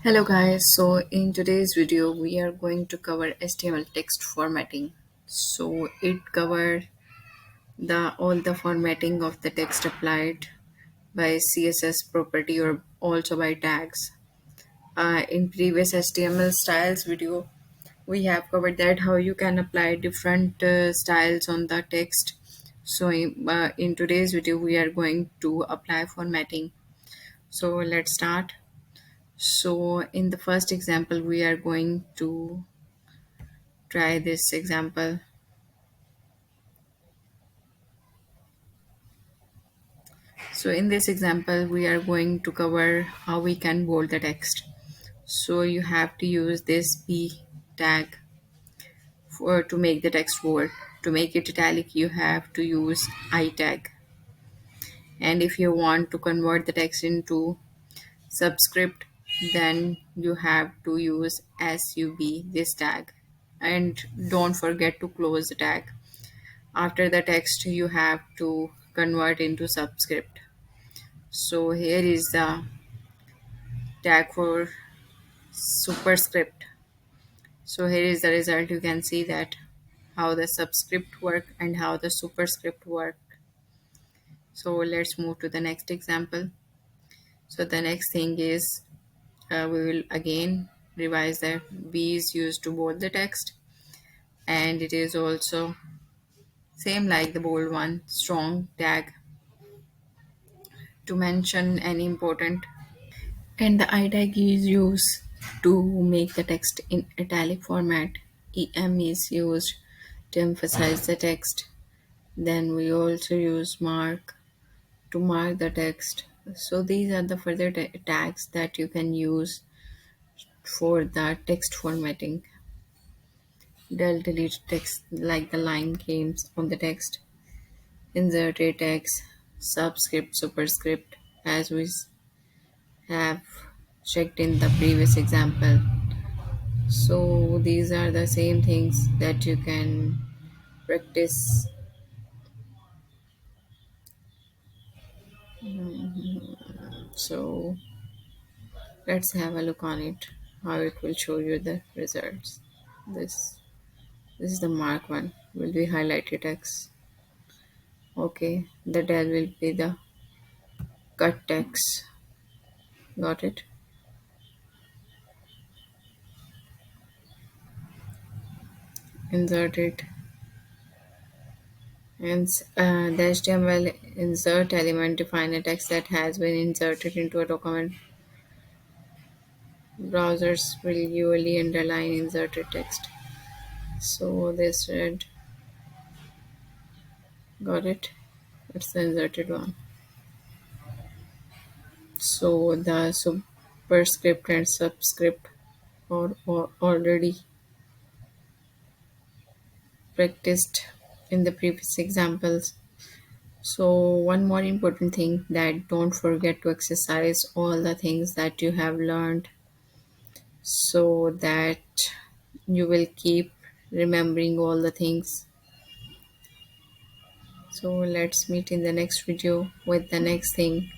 Hello guys, so in today's video we are going to cover HTML text formatting. So it covers the all the formatting of the text applied by CSS property or also by tags. In previous HTML styles video we have covered that how you can apply different styles on the text. So in today's video we are going to apply formatting. So let's start. So in the first example, we are going to try this example. So in this example, we are going to cover how we can bold the text. So you have to use this B tag for to make the text bold. To make it italic, you have to use I tag. And if you want to convert the text into subscript, then you have to use sub this tag. And don't forget to close the tag. After the text you have to convert into subscript. So here is the tag for superscript. So here is the result. You can see that how the subscript work and how the superscript work. So let's move to the next example. So the next thing is we will again revise that B is used to bold the text, and it is also same like the bold one, strong tag to mention any important. And the itag is used to make the text in italic format. EM is used to emphasize the text. Then we also use mark to mark the text. So these are the further tags that you can use for the text formatting. Del delete text like the line names on the text. Insert a text, subscript, superscript as we have checked in the previous example. So these are the same things that you can practice. So let's have a look on it, how it will show you the results. This this is the mark one. Will be highlighted text. Okay, the del will be the cut text. Got it? Insert it. And the HTML insert element define a text that has been inserted into a document. Browsers will usually underline inserted text. So this red, got it? It's the inserted one. So the superscript and subscript are already practiced in the previous examples. So one more important thing, that don't forget to exercise all the things that you have learned so that you will keep remembering all the things. So let's meet in the next video with the next thing.